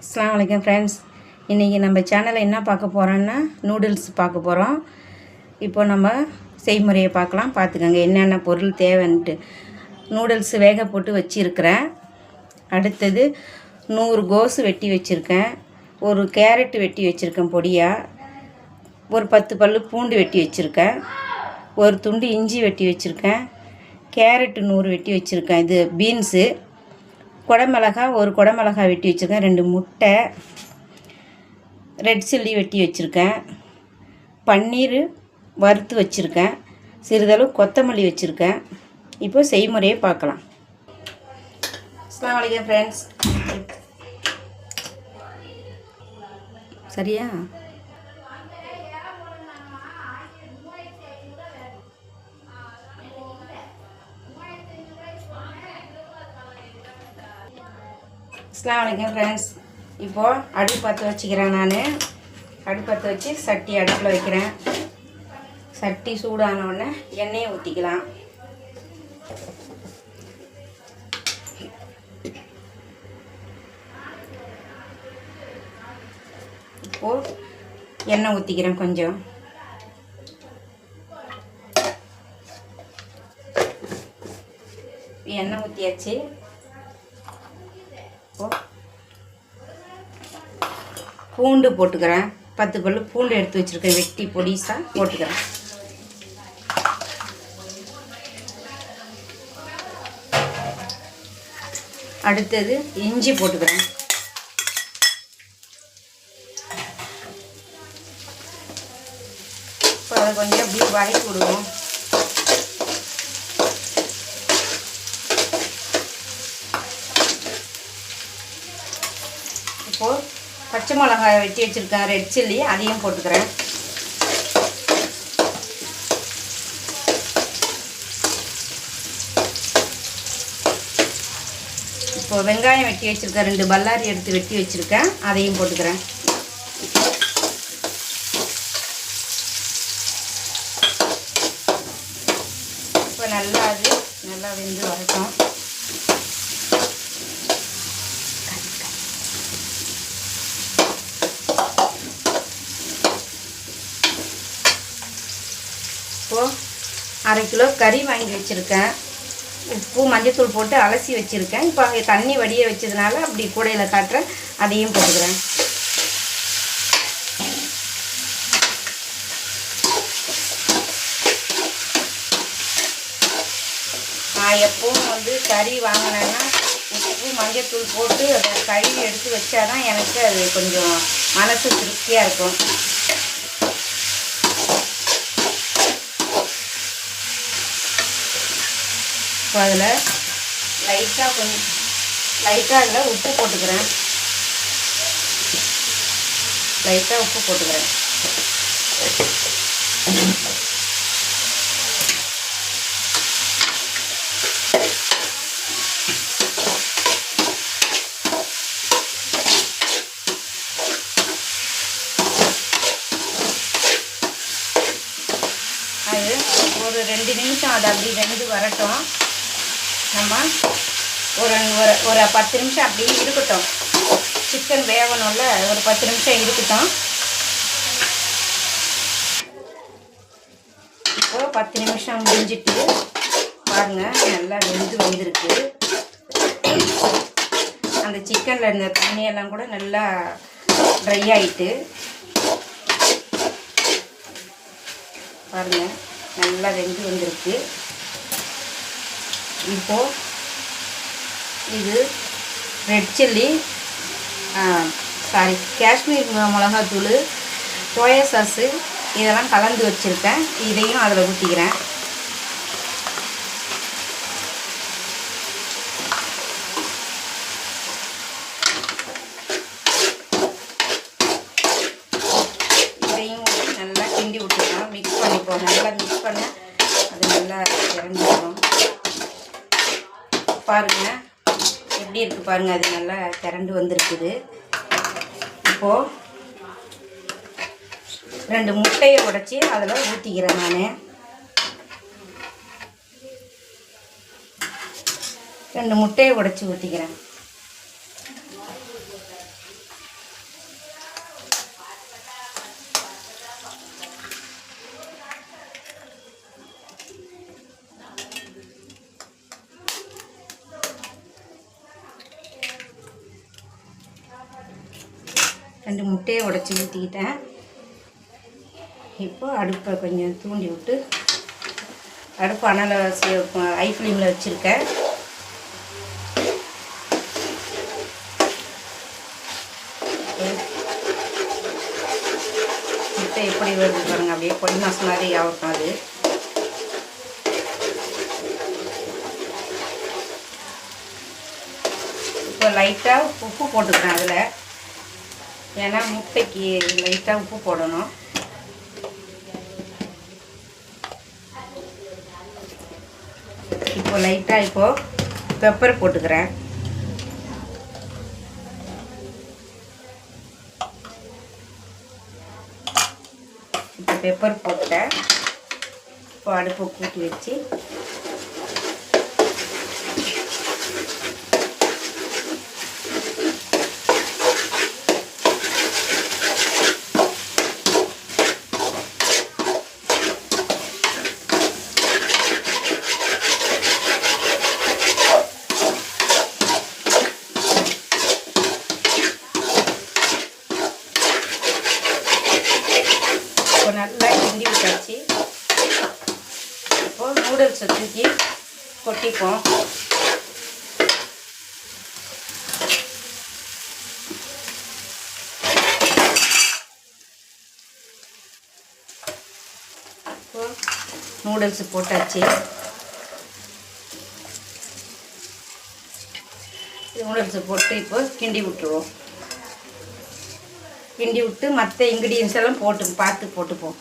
அஸ்ஸலாமு அலைக்கும் ஃப்ரெண்ட்ஸ். இன்றைக்கி நம்ம சேனலில் என்ன பார்க்க போகிறோன்னா நூடுல்ஸ் பார்க்க போகிறோம். இப்போ நம்ம செய்முறையை பார்க்கலாம். பார்த்துக்கோங்க என்னென்ன பொருள் தேவைன்ட்டு. நூடுல்ஸ் வேக போட்டு வச்சுருக்கிறேன். அடுத்தது 100 கோஸு வெட்டி வச்சுருக்கேன். ஒரு கேரட்டு வெட்டி வச்சுருக்கேன் பொடியாக. ஒரு 10 பல்லு பூண்டு வெட்டி வச்சுருக்கேன். ஒரு துண்டு இஞ்சி வெட்டி வச்சுருக்கேன். கேரட்டு 100 வெட்டி வச்சுருக்கேன். இது பீன்ஸு. குடமிளகா ஒரு குடமிளகா வெட்டி வச்சுருக்கேன். 2 முட்டை, ரெட் சில்லி வெட்டி வச்சுருக்கேன். பன்னீர் வறுத்து வச்சுருக்கேன். சிறிதளவு கொத்தமல்லி வச்சுருக்கேன். இப்போ செய்முறையை பார்க்கலாம். அஸ்ஸலாமு அலைக்கும் ஃப்ரெண்ட்ஸ். சரியா? அஸ்ஸலாமு அலைக்கும் ஃப்ரெண்ட்ஸ். இப்போது அடுப்பு பற்ற வச்சுக்கிறேன். நான் அடுப்பு பற்ற வச்சு சட்டி அடுப்பில் வைக்கிறேன். சட்டி சூடானோடனே எண்ணெயை ஊற்றிக்கலாம். இப்போது எண்ணெய் ஊற்றிக்கிறேன். கொஞ்சம் எண்ணெய் ஊற்றியாச்சு. பூண்டு போட்டுக்கிறேன். 10 பல்லு பூண்டு எடுத்து வச்சுருக்கேன். வெட்டி பொடிசாக போட்டுக்கிறேன். அடுத்தது இஞ்சி போட்டுக்கிறேன். இப்போ அதை கொஞ்சம் அப்படியே வதக்கி விடுவோம். இப்போது பச்சை மிளகாய் வெட்டி வச்சுருக்கேன். ரெட் சில்லி அதையும் போட்டுக்கிறேன். இப்போது வெங்காயம் வெட்டி வச்சுருக்கேன். 2 பல்லாரி எடுத்து வெட்டி வச்சுருக்கேன். அதையும் போட்டுக்கிறேன். இப்போ நல்லா வெந்து வரட்டும். இப்போது 1/2 கிலோ கறி வாங்கி வச்சுருக்கேன். உப்பு மஞ்சத்தூள் போட்டு அலசி வச்சுருக்கேன். இப்போ அங்கே தண்ணி வடிய வச்சதுனால அப்படி கூடையில் காட்டுறேன். அதையும் போட்டுக்கிறேன். நான் எப்பவும் கறி வாங்கினேன்னா உப்பு மஞ்சத்தூள் போட்டு அதை கழுவி எடுத்து வச்சாதான் எனக்கு அது கொஞ்சம் மனசு திருப்தியாக இருக்கும். இப்போ அதில் லைட்டாக அதில் உப்பு போட்டுக்கிறேன். அது ஒரு 2 நிமிஷம் அது அப்படி வெந்து வரட்டும். நம்ம ஒரு 10 நிமிஷம் அப்படியே இருக்கட்டும். சிக்கன் வேகணும்ல, ஒரு 10 நிமிஷம் இருக்கட்டும். இப்போது 10 நிமிஷம் முடிஞ்சிட்டு பாருங்கள், நல்லா வந்திருக்கு. அந்த சிக்கனில் இருந்த தண்ணியெல்லாம் கூட நல்லா ட்ரை ஆகிட்டு பாருங்கள், நல்லா வெந்து வந்திருக்கு. இப்போது இது ரெட் சில்லி காஷ்மீர் மிளகாத்தூள், சோயா சாஸு இதெல்லாம் கலந்து வச்சுருக்கேன். இதையும் அதில் ஊற்றிக்கிறேன். இதையும் நல்லா கிண்டி விட்டுக்கலாம். மிக்ஸ் பண்ணிப்போம். நல்லா மிக்ஸ் பண்ண அது நல்லா திரண்டுடும். பாருங்கள் எப்படி இருக்குது பாருங்கள். அது நல்லா திரண்டு வந்திருக்குது. இப்போது 2 முட்டையை உடைச்சி அதில் ஊற்றிக்கிறேன். நான் 2 முட்டையை உடைச்சி ஊற்றிக்கிறேன். 2 முட்டையை உடைச்சி ஊற்றிக்கிட்டேன். இப்போ அடுப்பை கொஞ்சம் தூண்டி விட்டு அடுப்பு அனலை ஹை ஃப்ளேமில் வச்சுருக்கேன். முட்டை எப்படி வருது பாருங்கள், அப்படியே பொடி மாசம் மாதிரி ஆகட்டும். அது இப்போ லைட்டாக உப்பு போட்டுக்கிறேன் அதில், ஏன்னா முட்டைக்கு லைட்டாக உப்பு போடணும். இப்போ லைட்டாக பெப்பர் போட்டுக்கிறேன். இப்போ பெப்பர் போட்டேன். இப்போ அடுப்பை கூட்டி வச்சு நல்லா கிண்டி விட்டாச்சு. இப்போது நூடுல்ஸை தூக்கி கொட்டிப்போம். இப்போ நூடுல்ஸ் போட்டாச்சு. நூடுல்ஸை போட்டு இப்போ கிண்டி விட்டுருவோம். கிண்டி விட்டு மற்ற இன்க்ரீடியன்ஸ் எல்லாம் பார்த்து போட்டுப்போம்.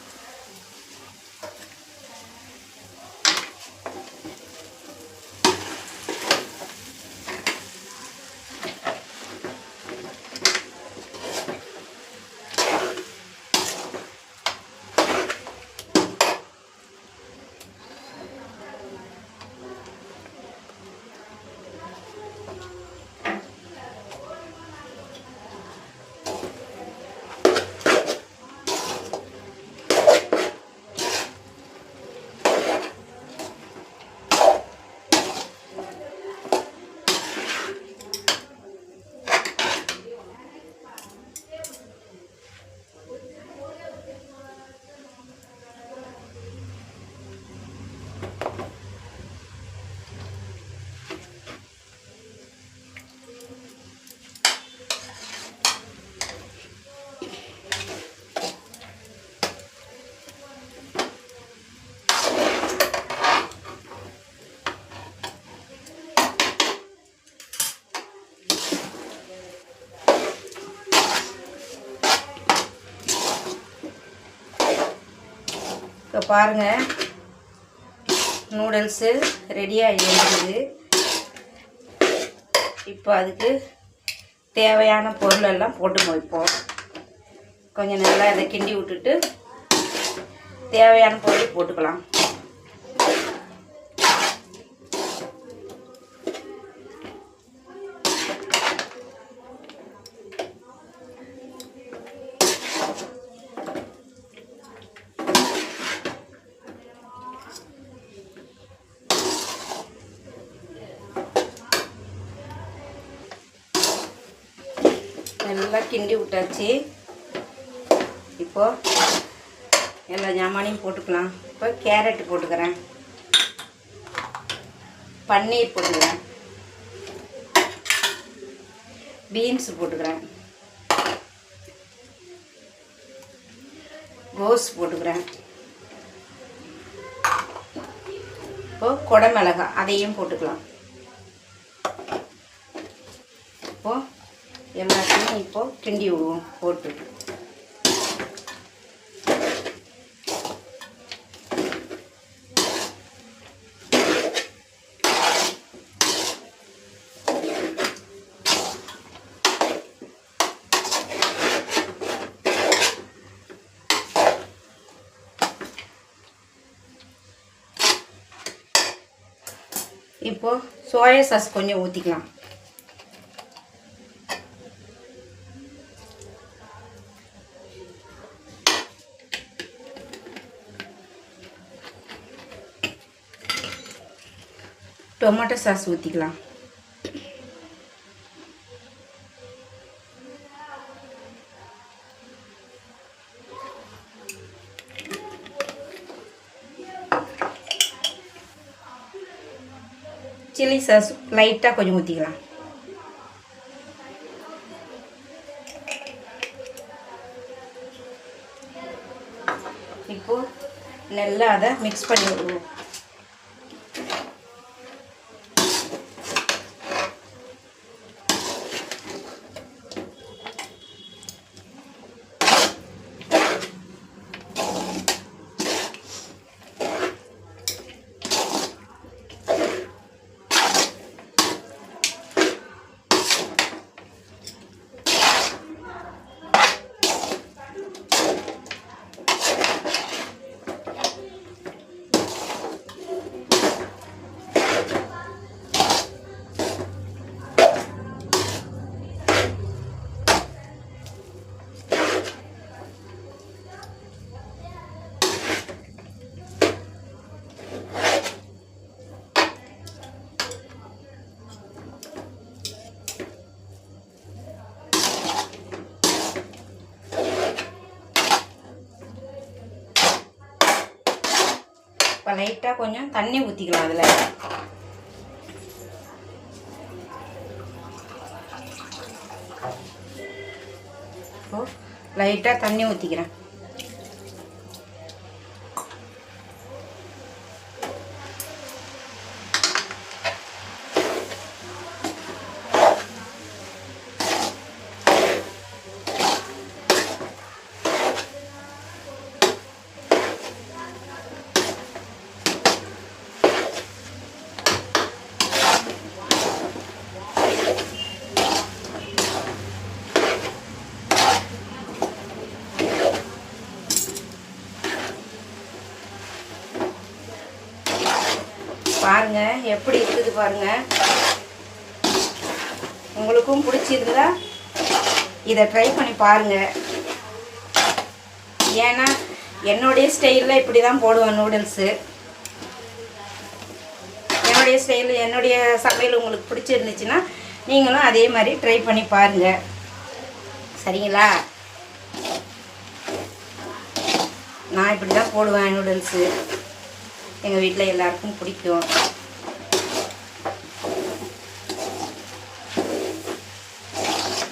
இப்போ பாருங்கள், நூடுல்ஸு ரெடியாக இருக்குது. இப்போ அதுக்கு தேவையான பொருளெல்லாம் போட்டு வைப்போம். கொஞ்சம் நல்லா இதை கிண்டி விட்டுட்டு தேவையான பொருள் போட்டுக்கலாம். நல்லா கிண்டி விட்டாச்சு. இப்போது எல்லா ஜாமானையும் போட்டுக்கலாம். இப்போ கேரட் போட்டுக்கிறேன், பன்னீர் போட்டுக்கிறேன், பீன்ஸ் போட்டுக்கிறேன், கோஸ் போட்டுக்கிறேன். இப்போது குடமிளகாய் அதையும் போட்டுக்கலாம். இப்போது எல்லாத்தையும் இப்போது கிண்டி விடுவோம் போட்டு. இப்போது சோயா சாஸ் கொஞ்சம் ஊற்றிக்கலாம். டொமேட்டோ சாஸ் ஊற்றிக்கலாம். சில்லி சாஸ் லைட்டாக கொஞ்சம் ஊற்றிக்கலாம். இப்போது நல்லா அதை மிக்ஸ் பண்ணி விடுவோம். இப்போ லைட்டாக கொஞ்சம் தண்ணி ஊற்றிக்கலாம். அதில் இப்போது லைட்டாக தண்ணி ஊற்றிக்கிறேன். பாருங்க எப்படி இருக்குது பாருங்க. உங்களுக்கும் பிடிச்சிருந்தா இதை ட்ரை பண்ணி பாருங்க. ஏன்னா என்னுடைய ஸ்டைலில் இப்படி தான் போடுவேன் நூடுல்ஸு. என்னுடைய ஸ்டைல் என்னுடைய சமையல் உங்களுக்கு பிடிச்சிருந்துச்சுன்னா நீங்களும் அதே மாதிரி ட்ரை பண்ணி பாருங்க. சரிங்களா? நான் இப்படி தான் போடுவேன் நூடுல்ஸு. எங்கள் வீட்டில் எல்லாருக்கும் பிடிக்கும்.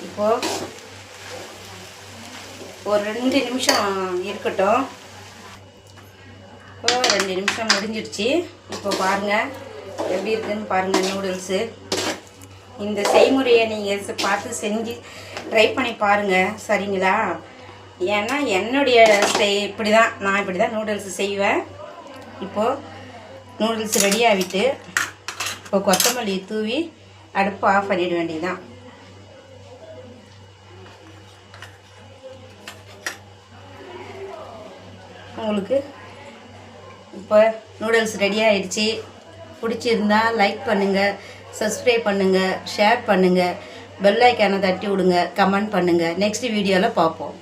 இப்போது ஒரு 2 நிமிஷம் இருக்கட்டும். இப்போ 2 நிமிஷம் முடிஞ்சிடுச்சு. இப்போ பாருங்கள் எப்படி இருக்குதுன்னு பாருங்கள் நூடுல்ஸு. இந்த செய்முறையை நீங்கள் பார்த்து செஞ்சு ட்ரை பண்ணி பாருங்கள். சரிங்களா? ஏன்னா என்னுடைய இப்படி தான் நான் இப்படி தான் நூடுல்ஸ் செய்வேன். இப்போது நூடுல்ஸ் ரெடி ஆகிட்டு இப்போ கொத்தமல்லி தூவி அடுப்பு ஆஃப் பண்ணிட வேண்டியதுதான். உங்களுக்கு இப்போ நூடுல்ஸ் ரெடி ஆகிடுச்சு. பிடிச்சிருந்தா லைக் பண்ணுங்கள், சப்ஸ்கிரைப் பண்ணுங்கள், ஷேர் பண்ணுங்கள், பெல் ஐக்கானை தட்டி விடுங்க, கமெண்ட் பண்ணுங்கள். நெக்ஸ்ட் வீடியோவில் பார்ப்போம்.